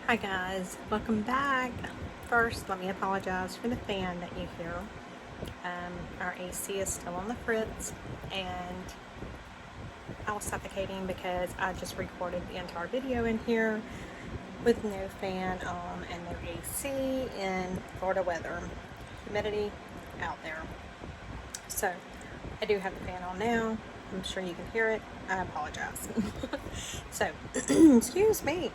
Hi guys, welcome back. First, let me apologize for the fan that you hear. Our AC is still on the fritz, and I was suffocating because I just recorded the entire video in here with no fan on and no AC in Florida weather. Humidity out there. So, I do have the fan on now. I'm sure you can hear it. I apologize. So, excuse me.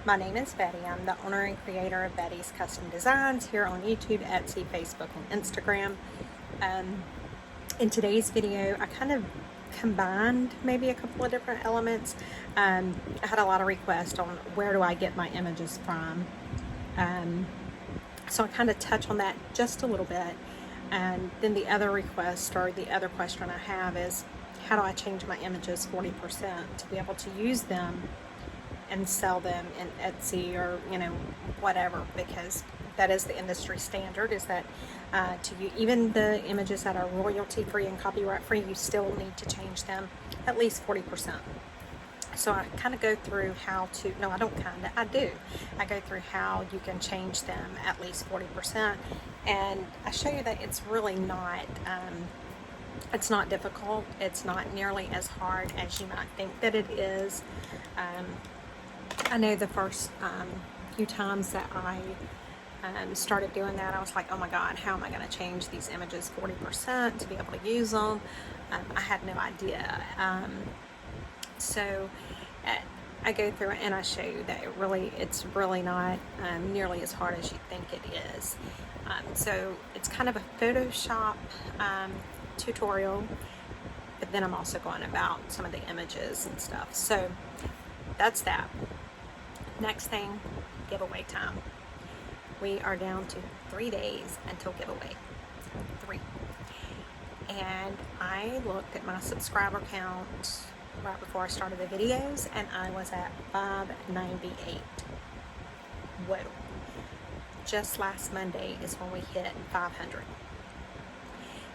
My name is Betty. I'm the owner and creator of Betty's Custom Designs here on YouTube, Etsy, Facebook, and Instagram. In today's video, I kind of combined maybe a couple of different elements. I had a lot of requests on where do I get my images from. So I kind of touch on that just a little bit. And then the other request, or the other question I have, is how do I change my images 40% to be able to use them and sell them in Etsy or whatever, because that is the industry standard, is that even the images that are royalty free and copyright free, you still need to change them at least 40%. So I kind of go through how to, no, I don't kind of, I do. I go through how you can change them at least 40%. And I show you that it's really not, it's not difficult. It's not nearly as hard as you might think that it is. I know the first few times that I started doing that, I was like, oh my God, how am I going to change these images 40% to be able to use them? I had no idea. So I go through it and I show you that it's really not nearly as hard as you think it is. So it's kind of a Photoshop tutorial, but then I'm also going about some of the images and stuff. So that's that. Next thing, giveaway time. We are down to 3 days until giveaway. 3. And I looked at my subscriber count right before I started the videos, and I was at 598. Whoa. Just last Monday is when we hit 500.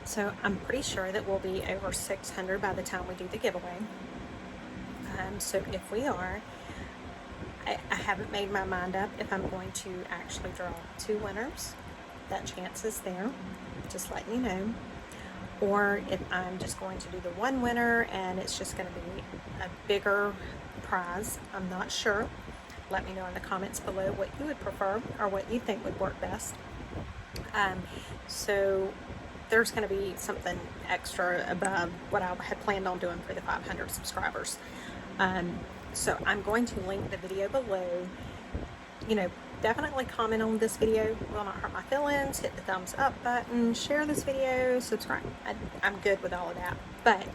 So I'm pretty sure that we'll be over 600 by the time we do the giveaway. So if we are, I haven't made my mind up if I'm going to actually draw 2 winners. That chance is there, just letting you know. Or if I'm just going to do the 1 winner and it's just going to be a bigger prize. I'm not sure. Let me know in the comments below what you would prefer or what you think would work best. So there's going to be something extra above what I had planned on doing for the 500 subscribers. So I'm going to link the video below. Definitely comment on this video. Will not hurt my feelings. Hit the thumbs up button. Share this video. Subscribe. I'm good with all of that. But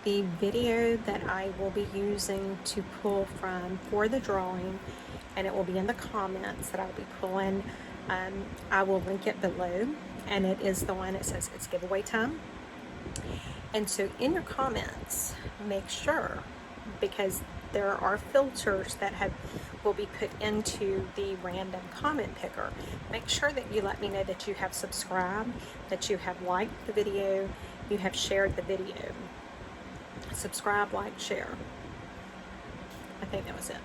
the video that I will be using to pull from for the drawing, and it will be in the comments that I'll be pulling, I will link it below, and it is the one that says it's giveaway time. And so in your comments, make sure, because there are filters that will be put into the random comment picker. Make sure that you let me know that you have subscribed, that you have liked the video, you have shared the video. Subscribe, like, share. I think that was it.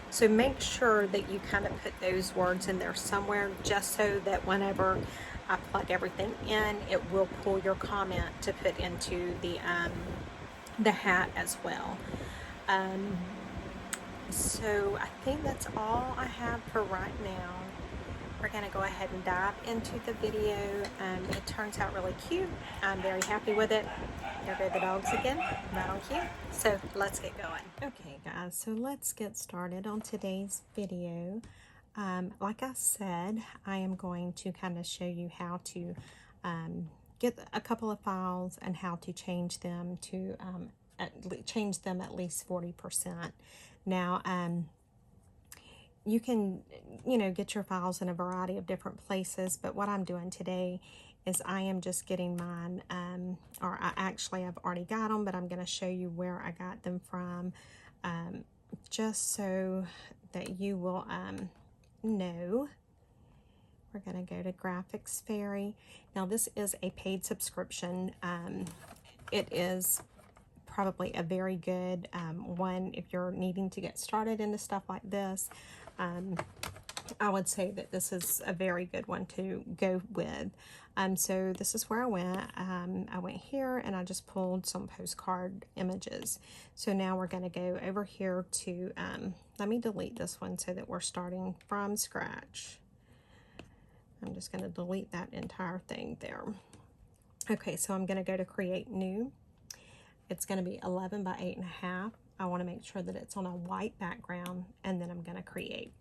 So make sure that you kind of put those words in there somewhere, just so that whenever I plug everything in, it will pull your comment to put into the hat as well. So I think that's all I have for right now. We're going to go ahead and dive into the video. It turns out really cute. I'm very happy with it. There go the dogs again, right on cue. So let's get going. Okay guys, so let's get started on today's video. Like I said, I am going to kind of show you how to get a couple of files and how to change them to change them at least 40%. Now, you can, get your files in a variety of different places, but what I'm doing today is I am just getting mine, or I've already got them, but I'm going to show you where I got them from, just so that you will know. We're going to go to Graphics Fairy. Now, this is a paid subscription. It is probably a very good one if you're needing to get started into stuff like this. I would say that this is a very good one to go with. So this is where I went. I went here and I just pulled some postcard images. So now we're going to go over here to, let me delete this one so that we're starting from scratch. I'm just going to delete that entire thing there. Okay, so I'm going to go to create new. It's going to be 11 by 8.5. I want to make sure that it's on a white background, and then I'm going to create.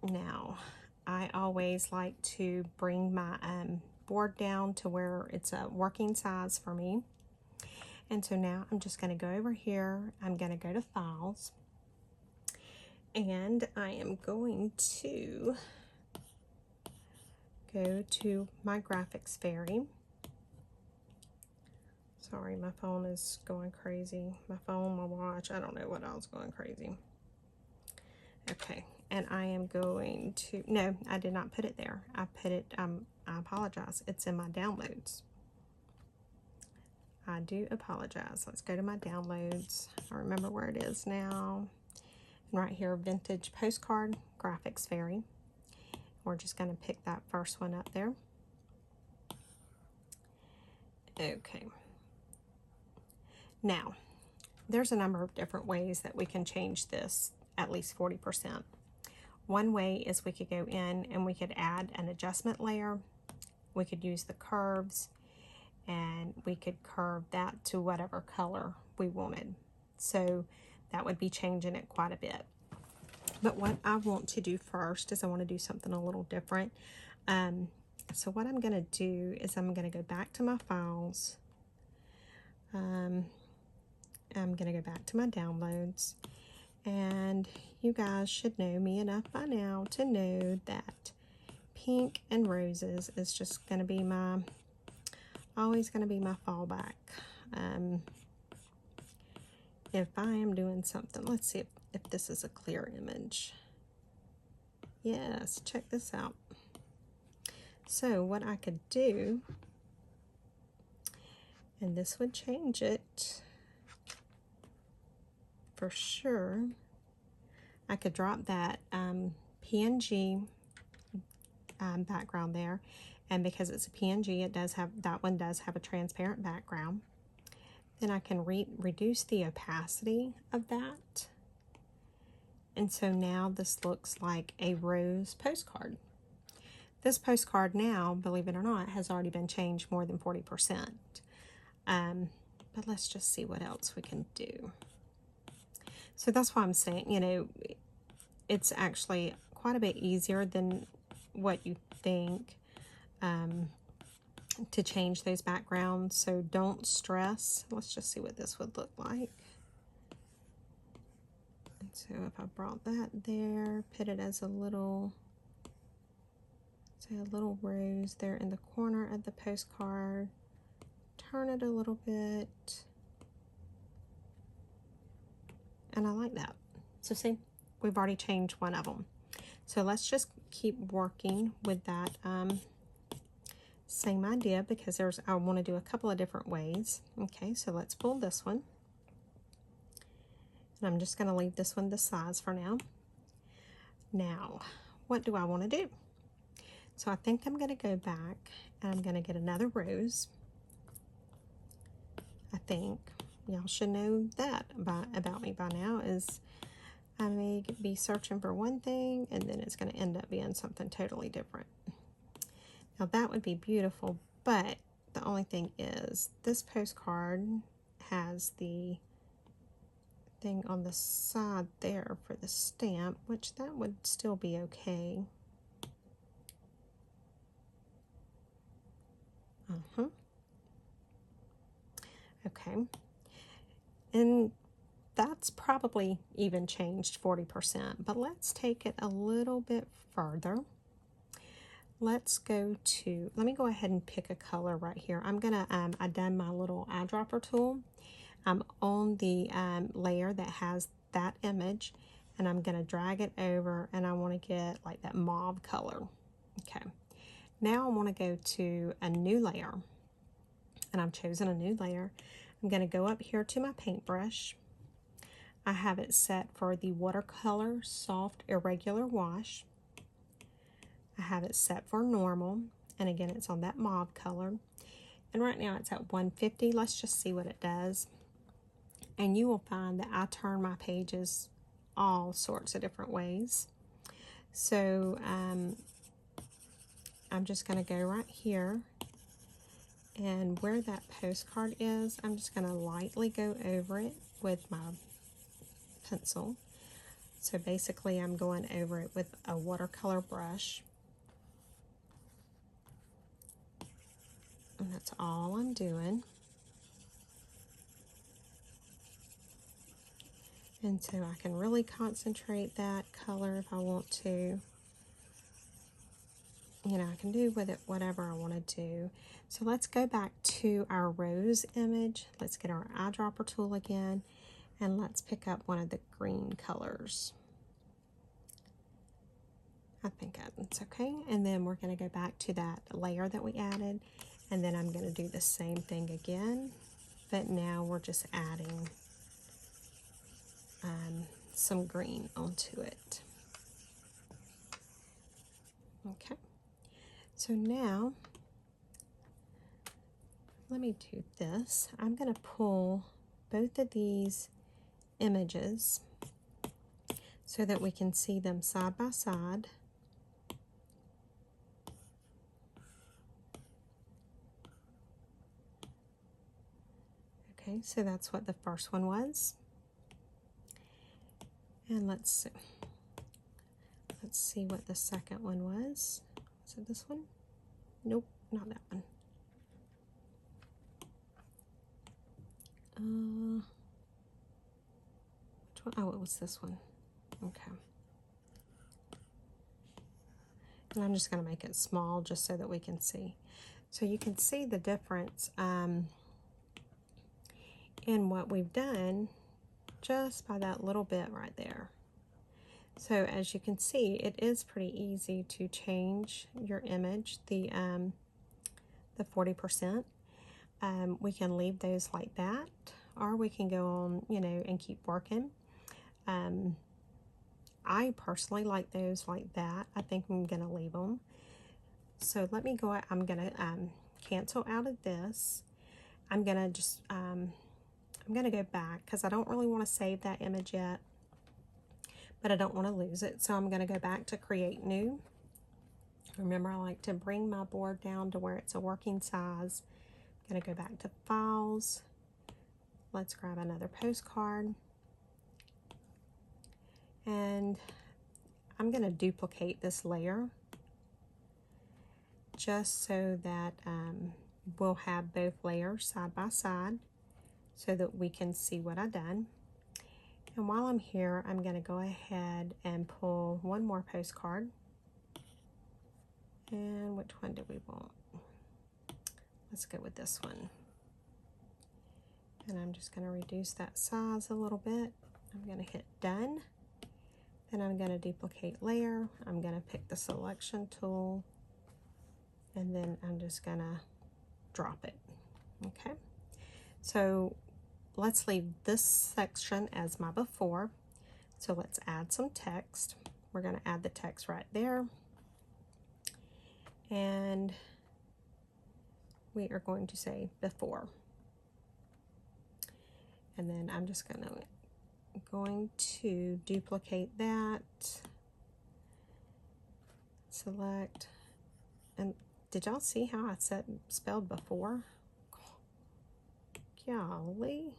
Now, I always like to bring my board down to where it's a working size for me. And so now I'm just going to go over here. I'm going to go to Files. And I am going to go to my graphics fairy. Sorry, my phone is going crazy. My phone, my watch, I don't know what else going crazy. Okay, and I am going to, no, I did not put it there. I put it, I apologize. It's in my downloads. I do apologize. Let's go to my downloads. I remember where it is now. And right here, Vintage Postcard, Graphics Fairy. We're just going to pick that first one up there. Okay. Now, there's a number of different ways that we can change this at least 40%. One way is we could go in and we could add an adjustment layer. We could use the curves and we could curve that to whatever color we wanted. So that would be changing it quite a bit. But what I want to do first is I want to do something a little different. So what I'm going to do is I'm going to go back to my files. I'm going to go back to my downloads, and you guys should know me enough by now to know that pink and roses is just going to be my, always going to be my fallback. If I am doing something, let's see if this is a clear image. Yes, check this out. So what I could do, and this would change it for sure, I could drop that PNG background there, and because it's a PNG, it does have, that one does have a transparent background. Then I can reduce the opacity of that, and so now this looks like a rose postcard. This postcard now, believe it or not, has already been changed more than 40%. But let's just see what else we can do. So that's why I'm saying, you know, it's actually quite a bit easier than what you think to change those backgrounds. So don't stress. Let's just see what this would look like. And so if I brought that there, put it as a little, say a little rose there in the corner of the postcard, turn it a little bit. And I like that. So see, we've already changed one of them. So let's just keep working with that same idea, because I want to do a couple of different ways. Okay, so let's pull this one. And I'm just going to leave this one the size for now. Now, what do I want to do? So I think I'm going to go back and I'm going to get another rose. I think y'all should know that about me by now, is I may be searching for one thing and then it's going to end up being something totally different. Now that would be beautiful, but the only thing is this postcard has the thing on the side there for the stamp, which that would still be okay. Okay, and that's probably even changed 40%, but let's take it a little bit further. Let's go to, let me go ahead and pick a color right here. I'm gonna, I done my little eyedropper tool. I'm on the layer that has that image, and I'm gonna drag it over, and I wanna get like that mauve color. Okay, now I wanna go to a new layer, and I'm choosing a new layer. I'm going to go up here to my paintbrush. I have it set for the watercolor soft irregular wash. I have it set for normal, and again it's on that mauve color, and right now it's at 150. Let's just see what it does. And you will find that I turn my pages all sorts of different ways. So I'm just going to go right here, and where that postcard is, I'm just going to lightly go over it with my pencil. So basically I'm going over it with a watercolor brush, and that's all I'm doing. And so I can really concentrate that color if I want to. You know, I can do with it whatever I want to do. So let's go back to our rose image. Let's get our eyedropper tool again, and let's pick up one of the green colors. I think that's okay. And then we're going to go back to that layer that we added, and then I'm going to do the same thing again, but now we're just adding some green onto it. Okay, so now let me do this. I'm going to pull both of these images so that we can see them side by side. Okay, so that's what the first one was. And let's see what the second one was. Is it this one? Nope, not that one. Which one? Oh, it was this one. Okay. And I'm just going to make it small just so that we can see. So you can see the difference in what we've done just by that little bit right there. So as you can see, it is pretty easy to change your image, the 40%. We can leave those like that, or we can go on, you know, and keep working. I personally like those like that. I think I'm going to leave them. So let me go, I'm going to cancel out of this. I'm going to just, I'm going to go back because I don't really want to save that image yet, but I don't want to lose it. So I'm going to go back to create new. Remember, I like to bring my board down to where it's a working size. I'm going to go back to files. Let's grab another postcard. And I'm going to duplicate this layer just so that we'll have both layers side by side so that we can see what I've done. And while I'm here, I'm going to go ahead and pull one more postcard. And which one do we want? Let's go with this one. And I'm just going to reduce that size a little bit. I'm going to hit done. Then I'm going to duplicate layer. I'm going to pick the selection tool, and then I'm just going to drop it. Okay, so let's leave this section as my before. So let's add some text. We're going to add the text right there, and we are going to say before. And then I'm just going to duplicate that, select, and did y'all see how I spelled before? Golly.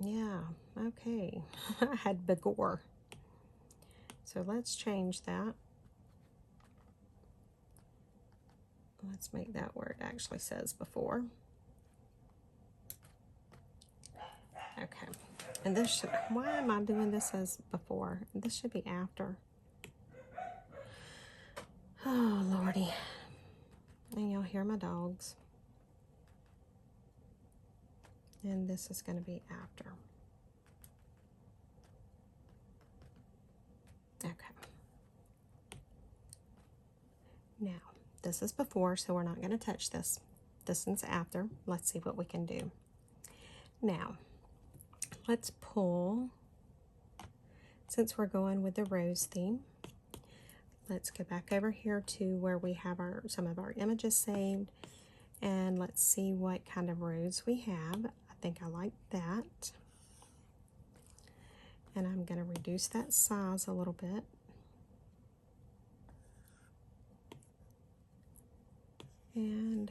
Yeah, okay. I had before. So let's change that. Let's make that where it actually says before. Okay, and this should, why am I doing this as before? This should be after. Oh, Lordy. And you'll hear my dogs. And this is going to be after. Okay. Now, this is before, so we're not going to touch this. distance after. Let's see what we can do. Now, let's pull, since we're going with the rose theme, let's go back over here to where we have some of our images saved, and let's see what kind of rose we have. I think I like that. And I'm going to reduce that size a little bit. And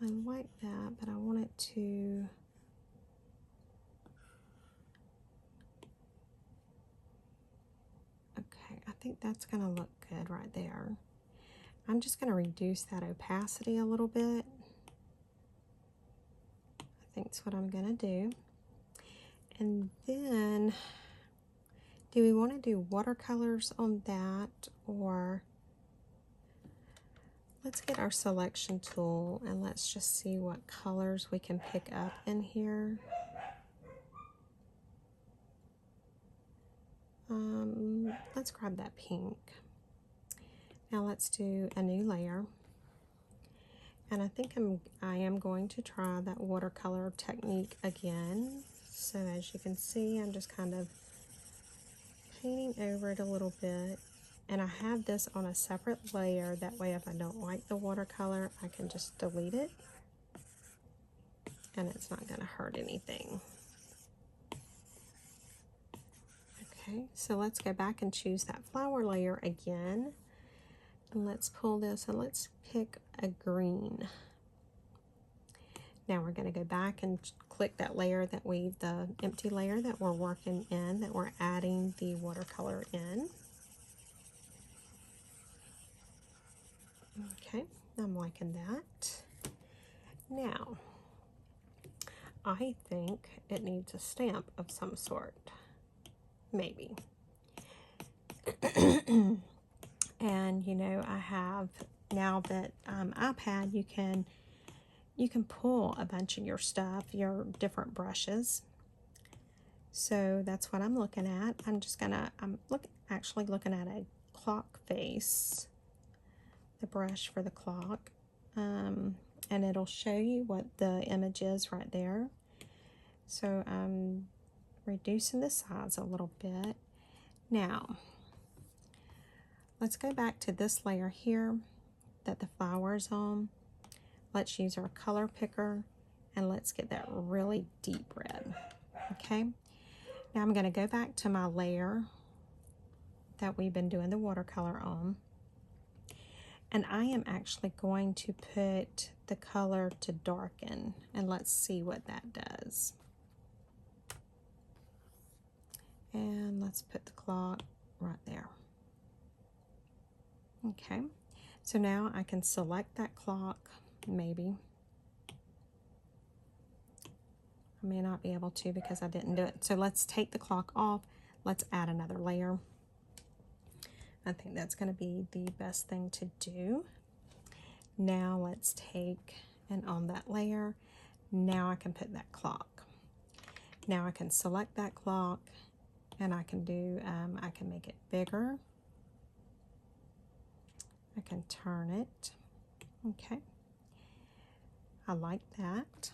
I like that, but I want it to, okay, I think that's going to look good right there. I'm just going to reduce that opacity a little bit. I think that's what I'm going to do. And then, do we want to do watercolors on that, or let's get our selection tool and let's just see what colors we can pick up in here. Let's grab that pink. Now let's do a new layer. And I think I am going to try that watercolor technique again. So as you can see, I'm just kind of painting over it a little bit. And I have this on a separate layer. That way, if I don't like the watercolor, I can just delete it. And it's not going to hurt anything. Okay, so let's go back and choose that flower layer again. And let's pull this and let's pick a green. Now we're going to go back and click that layer that the empty layer that we're working in, that we're adding the watercolor in. Okay, I'm liking that. Now, I think it needs a stamp of some sort. Maybe. And you know, I have now that iPad, you can pull a bunch of your stuff, your different brushes. So that's what I'm looking at. I'm actually looking at a clock face, the brush for the clock, and it'll show you what the image is right there. So I'm reducing the size a little bit. Now, let's go back to this layer here that the flower is on. Let's use our color picker and let's get that really deep red. Okay, now I'm going to go back to my layer that we've been doing the watercolor on, and I am actually going to put the color to darken, and let's see what that does. And let's put the clock right there. Okay, so now I can select that clock, maybe. I may not be able to because I didn't do it. So let's take the clock off. Let's add another layer. I think that's going to be the best thing to do. Now let's take, and on that layer, now I can put that clock. Now I can select that clock, and I can do, I can make it bigger. I can turn it. Okay. I like that.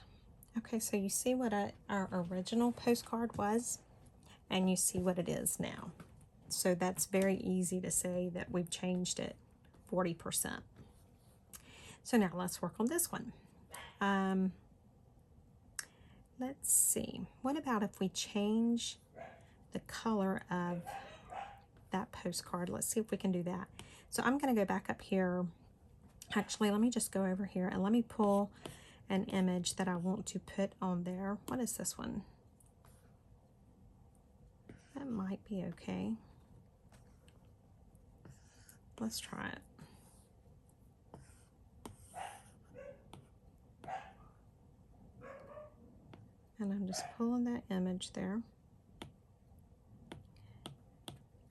Okay, so you see what our original postcard was, and you see what it is now. So that's very easy to say that we've changed it 40%. So now let's work on this one. Let's see. What about if we change the color of that postcard? Let's see if we can do that. So I'm going to go back up here. Actually, let me just go over here and let me pull an image that I want to put on there. What is this one? That might be okay. Let's try it. And I'm just pulling that image there.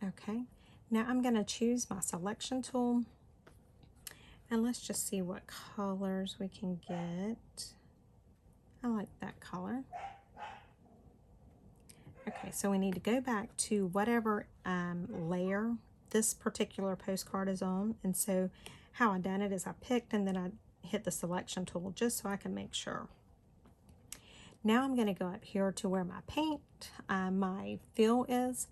Okay, now I'm going to choose my selection tool, and let's just see what colors we can get. I like that color. Okay, so we need to go back to whatever layer this particular postcard is on. And so how I done it is I picked, and then I hit the selection tool just so I can make sure. Now I'm going to go up here to where my paint, my fill is.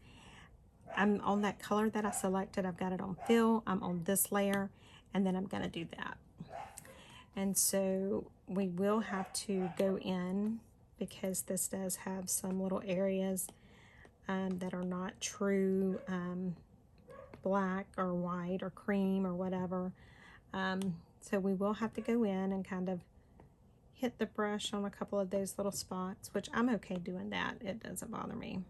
I'm on that color that I selected. I've got it on fill. I'm on this layer, and then I'm going to do that. And so we will have to go in, because this does have some little areas that are not true black or white or cream or whatever. So we will have to go in and kind of hit the brush on a couple of those little spots, which I'm okay doing that. It doesn't bother me.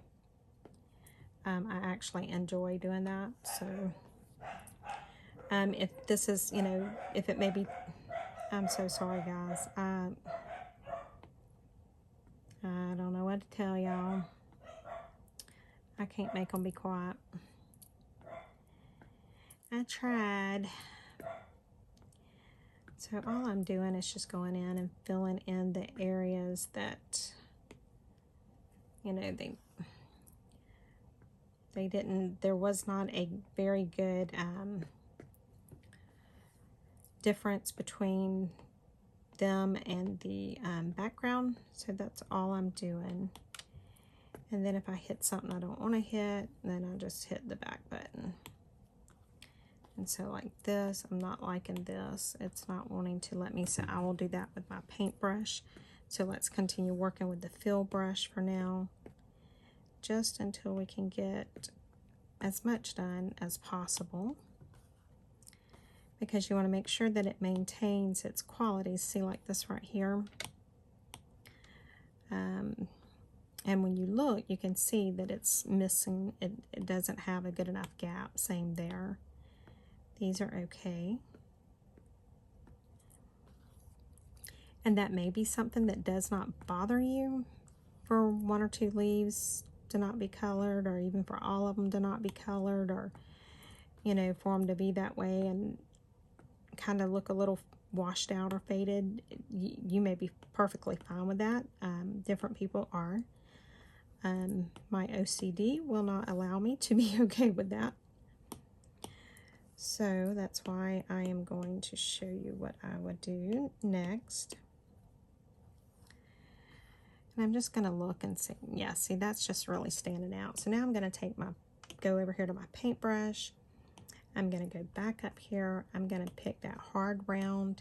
I actually enjoy doing that. So if this is, you know, if it may be, I'm so sorry guys. I don't know what to tell y'all. I can't make them be quiet. I tried. So all I'm doing is just going in and filling in the areas that, you know, they didn't, there was not a very good difference between them and the background. So that's all I'm doing. And then if I hit something I don't want to hit, then I just hit the back button. And so like this, I'm not liking this. It's not wanting to let me, so I will do that with my paintbrush. So let's continue working with the fill brush for now, just until we can get as much done as possible, because you want to make sure that it maintains its qualities. See, like this right here. And when you look, you can see that it's missing, it doesn't have a good enough gap. Same there. These are okay. And that may be something that does not bother you, for one or two leaves to not be colored, or even for all of them to not be colored, or, you know, for them to be that way and kind of look a little washed out or faded. You may be perfectly fine with that. Different people are. My OCD will not allow me to be okay with that. So that's why I am going to show you what I would do next. And I'm just going to look and see. Yeah, see, that's just really standing out. So now I'm going to go over here to my paintbrush. I'm going to go back up here. I'm going to pick that hard round,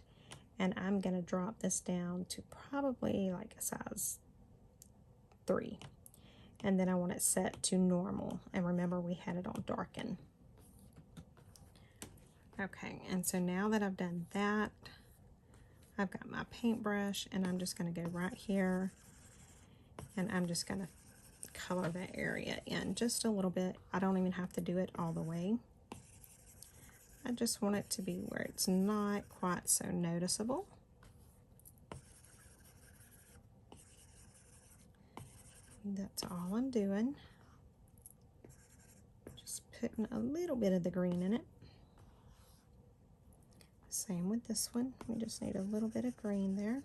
and I'm going to drop this down to probably like a size 3. And then I want it set to normal. And remember, we had it on darken. Okay, and so now that I've done that, I've got my paintbrush, and I'm just going to go right here, and I'm just going to color that area in just a little bit. I don't even have to do it all the way. I just want it to be where it's not quite so noticeable. That's all I'm doing. Just putting a little bit of the green in it. Same with this one. We just need a little bit of green there.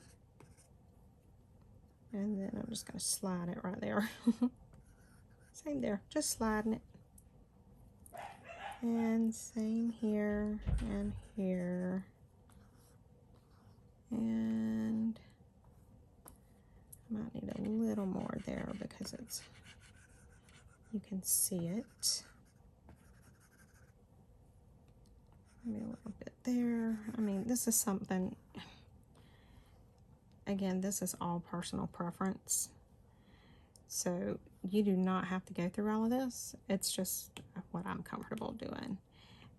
And then I'm just going to slide it right there. Same there, just sliding it. And same here and here. And I might need a little more there because it's, you can see it. Maybe a little bit there. I mean, this is something, again, this is all personal preference. So you do not have to go through all of this. It's just what I'm comfortable doing.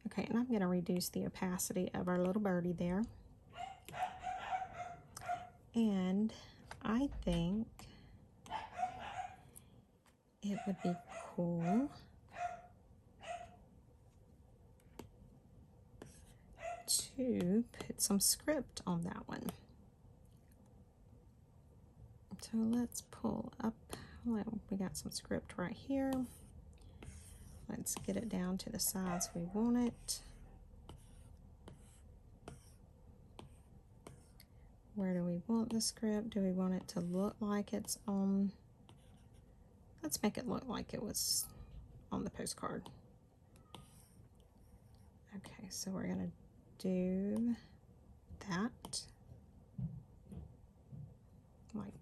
Okay, and I'm going to reduce the opacity of our little birdie there. And I think it would be cool to put some script on that one. So let's pull up, we got some script right here. Let's get it down to the size we want it. Where do we want the script? Do we want it to look like it's on? Let's make it look like it was on the postcard. Okay, so we're gonna do that.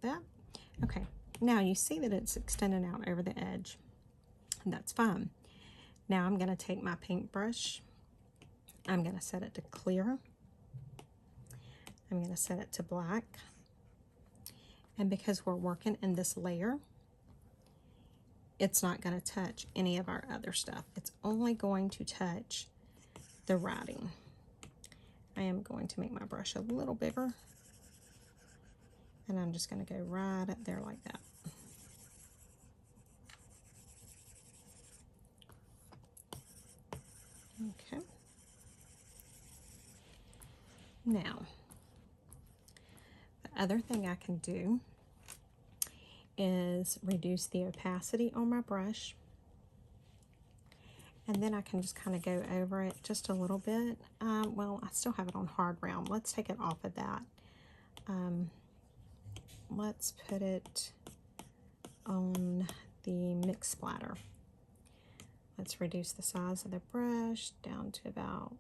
that. Okay, now you see that it's extending out over the edge. That's fine. Now I'm going to take my paintbrush. I'm going to set it to clear. I'm going to set it to black. And because we're working in this layer, it's not going to touch any of our other stuff. It's only going to touch the writing. I am going to make my brush a little bigger. And I'm just going to go right up there like that. Okay. Now, the other thing I can do is reduce the opacity on my brush. And then I can just kind of go over it just a little bit. Well, I still have it on hard round. Let's take it off of that. Let's put it on the mix splatter. Let's reduce the size of the brush down to about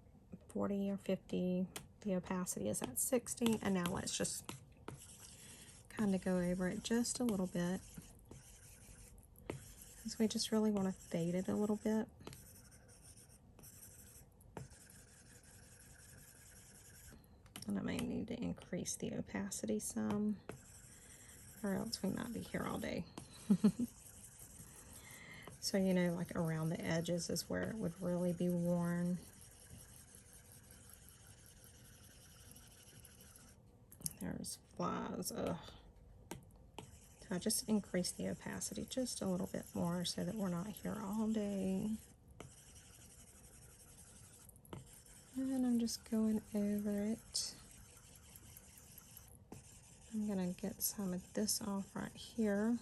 40 or 50. The opacity is at 60. And now let's just kind of go over it just a little bit, because we just really want to fade it a little bit. And I may need to increase the opacity some, or else we might be here all day. So, you know, like around the edges is where it would really be worn. There's flies. Ugh. So I just increase the opacity just a little bit more so that we're not here all day. And I'm just going over it. I'm going to get some of this off right here.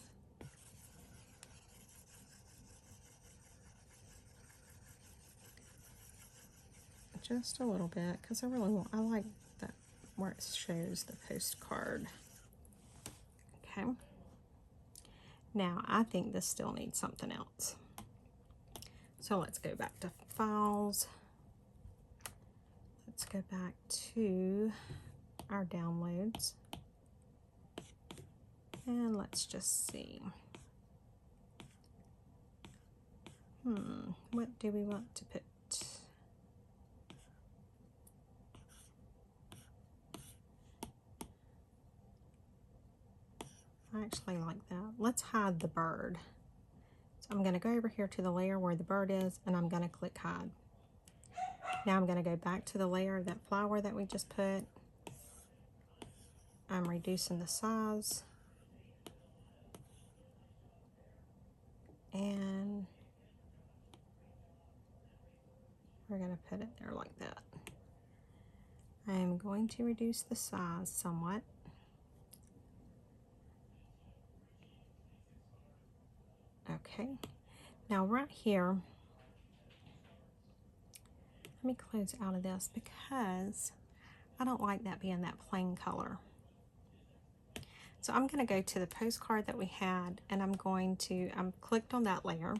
Just a little bit, because I really want, I like that where it shows the postcard. Okay. Now, I think this still needs something else. So let's go back to files. Let's go back to our downloads. And let's just see. What do we want to put? I actually like that. Let's hide the bird. So I'm going to go over here to the layer where the bird is, and I'm going to click hide. Now I'm going to go back to the layer of that flower that we just put. I'm reducing the size. And we're going to put it there like that. I am going to reduce the size somewhat. Okay, now right here, let me close out of this because I don't like that being that plain color. So I'm going to go to the postcard that we had, and I'm clicked on that layer,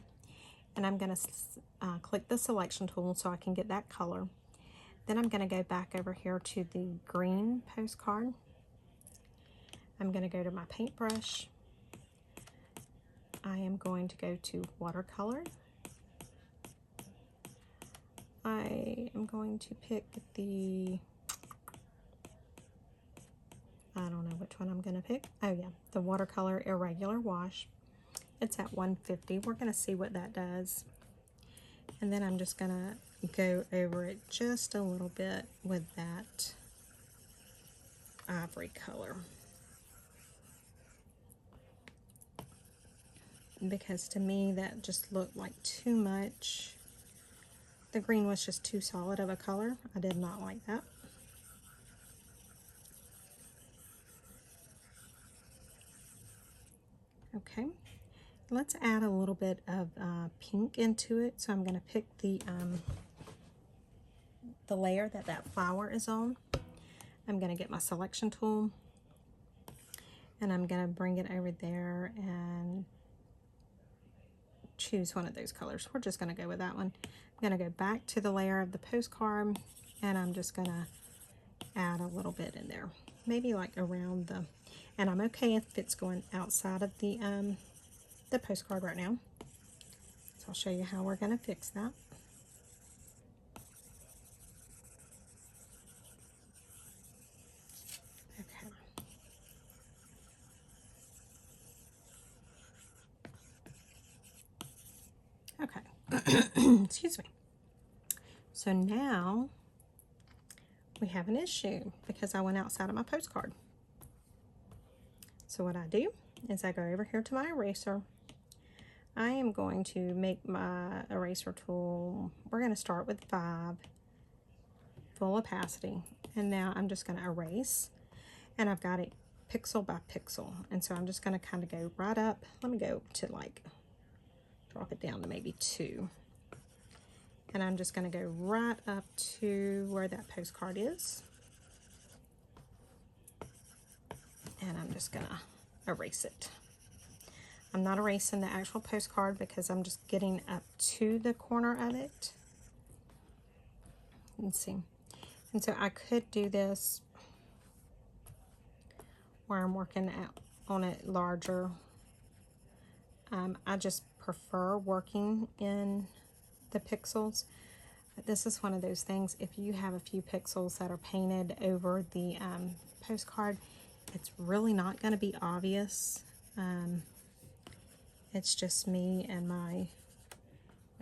and I'm going to click the selection tool so I can get that color. Then I'm going to go back over here to the green postcard. I'm going to go to my paintbrush. I am going to go to watercolor. I am going to pick the, I don't know which one I'm going to pick. Oh yeah, the watercolor irregular wash. It's at 150. We're going to see what that does. And then I'm just going to go over it just a little bit with that ivory color. Because to me that just looked like too much. The green was just too solid of a color. I did not like that. Okay, let's add a little bit of pink into it. So I'm going to pick the layer that flower is on. I'm going to get my selection tool, and I'm going to bring it over there and choose one of those colors. We're just going to go with that one. I'm going to go back to the layer of the postcard, and I'm just going to add a little bit in there, maybe like around the, and I'm okay if it's going outside of the postcard right now. So I'll show you how we're going to fix that. Okay. Okay. Excuse me. So now we have an issue because I went outside of my postcard. So what I do is I go over here to my eraser. I am going to make my eraser tool, we're going to start with 5, full opacity. And now I'm just going to erase. And I've got it pixel by pixel. And so I'm just going to kind of go right up. Let me go to like, drop it down to maybe 2. And I'm just going to go right up to where that postcard is. And I'm just going to erase it. I'm not erasing the actual postcard because I'm just getting up to the corner of it. Let's see. And so I could do this where I'm working out on it larger. I just prefer working in the pixels. But this is one of those things, if you have a few pixels that are painted over the postcard, it's really not going to be obvious. It's just me and my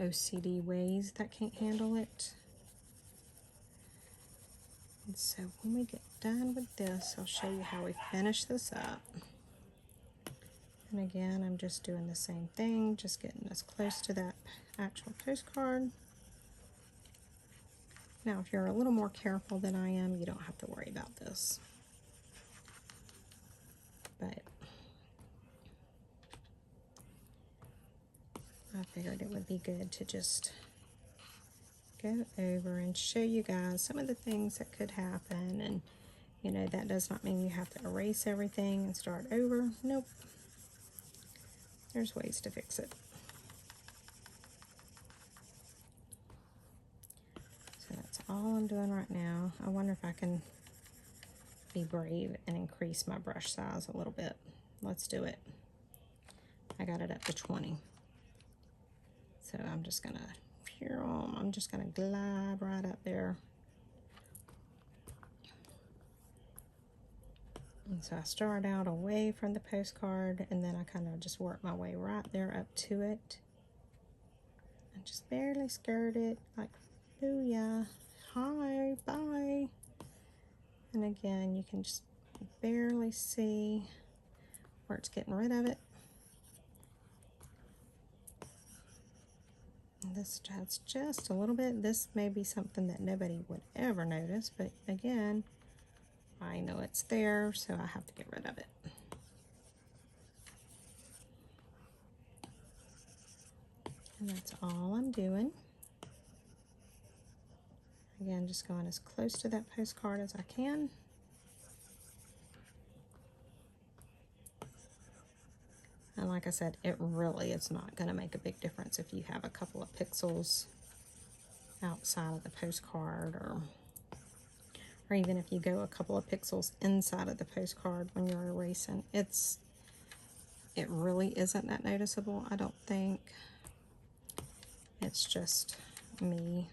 OCD ways that can't handle it. And so when we get done with this, I'll show you how we finish this up. And again, I'm just doing the same thing, just getting as close to that actual postcard. Now, if you're a little more careful than I am, you don't have to worry about this. But I figured it would be good to just go over and show you guys some of the things that could happen. And, you know, that does not mean you have to erase everything and start over. Nope. There's ways to fix it. So that's all I'm doing right now. I wonder if I can be brave and increase my brush size a little bit. Let's do it. I got it up to 20. So I'm just gonna glide right up there. And so I start out away from the postcard, and then I kind of just work my way right there up to it. I just barely skirt it, like, booyah, hi, bye. And again, you can just barely see where it's getting rid of it. And this adds just a little bit. This may be something that nobody would ever notice, but again, I know it's there, so I have to get rid of it. And that's all I'm doing. Again, just going as close to that postcard as I can. And like I said, it really is not going to make a big difference if you have a couple of pixels outside of the postcard, or even if you go a couple of pixels inside of the postcard when you're erasing. It really isn't that noticeable, I don't think. It's just me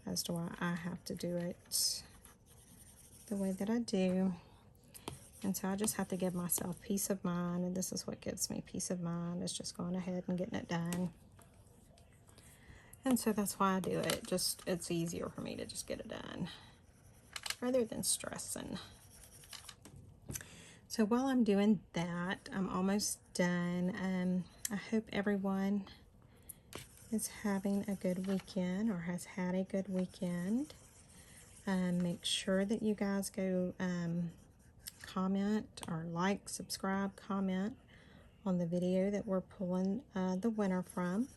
as to why I have to do it the way that I do. And so I just have to give myself peace of mind, and this is what gives me peace of mind, is just going ahead and getting it done. And so that's why I do it. It's easier for me to just get it done rather than stressing. So while I'm doing that, I'm almost done. I hope everyone is having a good weekend, or has had a good weekend. Make sure that you guys go comment or like, subscribe, comment on the video that we're pulling the winner from.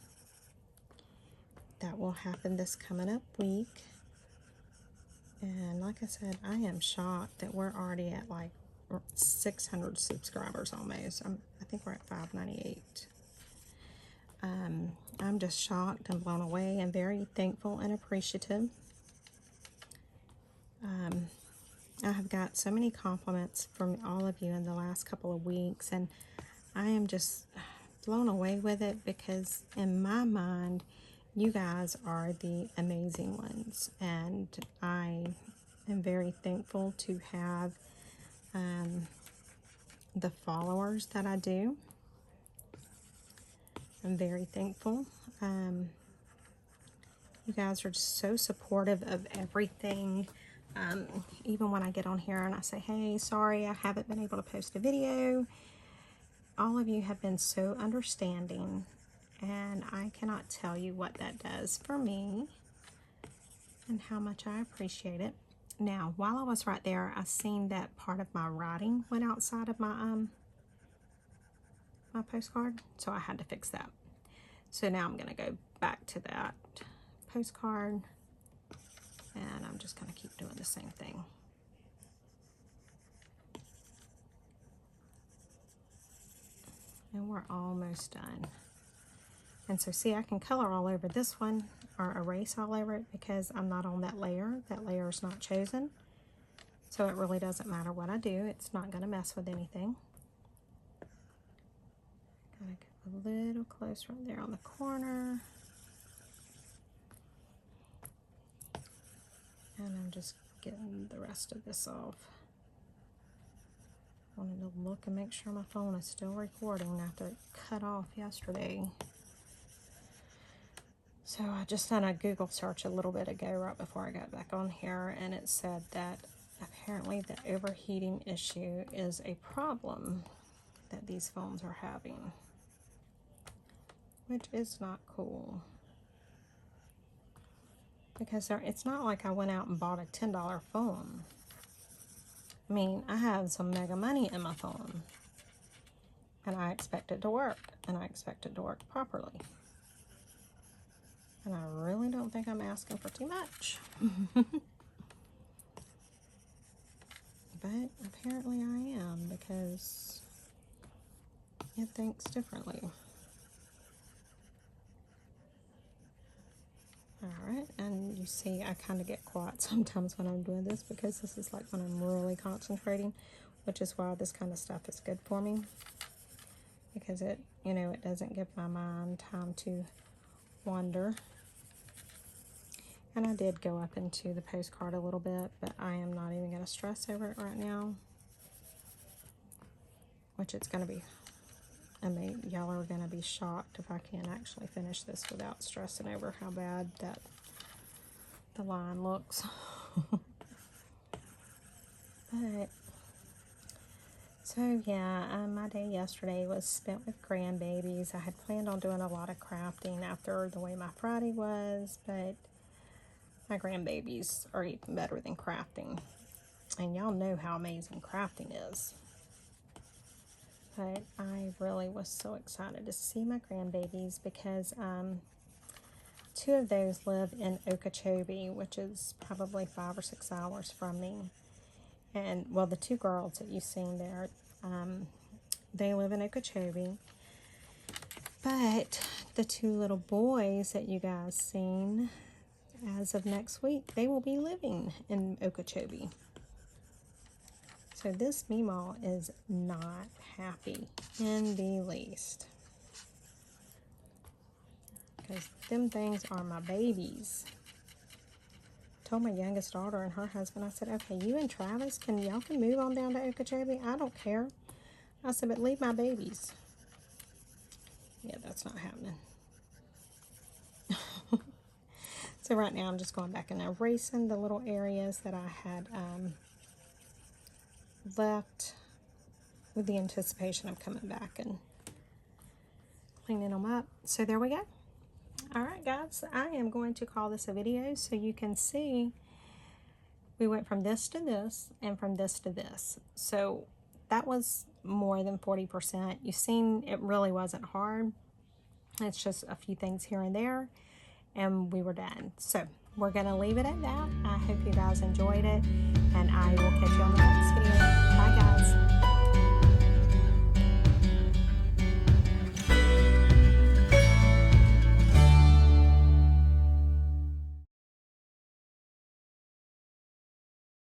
That will happen this coming up week. And like I said, I am shocked that we're already at like 600 subscribers almost. I think we're at 598. I'm just shocked and blown away and very thankful and appreciative. I have got so many compliments from all of you in the last couple of weeks, and I am just blown away with it because in my mind, you guys are the amazing ones, and I am very thankful to have the followers that I do. I'm very thankful. You guys are just so supportive of everything. Even when I get on here and I say, hey, sorry, I haven't been able to post a video. All of you have been so understanding, and I cannot tell you what that does for me and how much I appreciate it. Now, while I was right there, I seen that part of my writing went outside of my my postcard, so I had to fix that. So now I'm gonna go back to that postcard, and I'm just gonna keep doing the same thing. And we're almost done. And so see, I can color all over this one or erase all over it because I'm not on that layer. That layer is not chosen. So it really doesn't matter what I do. It's not gonna mess with anything. Gotta go a little close right there on the corner. And I'm just getting the rest of this off. Wanted to look and make sure my phone is still recording after it cut off yesterday. So I just done a Google search a little bit ago right before I got back on here, and it said that apparently the overheating issue is a problem that these phones are having, which is not cool. Because it's not like I went out and bought a $10 phone. I mean, I have some mega money in my phone, and I expect it to work, and I expect it to work properly. And I really don't think I'm asking for too much. But apparently I am, because it thinks differently. Alright, and you see I kind of get quiet sometimes when I'm doing this because this is like when I'm really concentrating, which is why this kind of stuff is good for me. Because it, you know, it doesn't give my mind time to wander. And I did go up into the postcard a little bit, but I am not even going to stress over it right now. Which it's going to be, I mean, y'all are going to be shocked if I can't actually finish this without stressing over how bad that the line looks. But, so yeah, my day yesterday was spent with grandbabies. I had planned on doing a lot of crafting after the way my Friday was, but my grandbabies are even better than crafting. And y'all know how amazing crafting is. But I really was so excited to see my grandbabies because two of those live in Okeechobee, which is probably 5 or 6 hours from me. And, well, the two girls that you've seen there, they live in Okeechobee. But the two little boys that you guys seen, as of next week, they will be living in Okeechobee. So this Meemaw is not happy in the least. Because them things are my babies. Told my youngest daughter and her husband, I said, okay, you and Travis, y'all can move on down to Okeechobee. I don't care. I said, but leave my babies. Yeah, that's not happening. So right now I'm just going back and erasing the little areas that I had left with the anticipation of coming back and cleaning them up. So there we go. All right, guys, I am going to call this a video so you can see we went from this to this and from this to this. So that was more than 40%. You've seen it really wasn't hard. It's just a few things here and there, and we were done. So we're going to leave it at that. I hope you guys enjoyed it, and I will catch you on the next video. Bye, guys.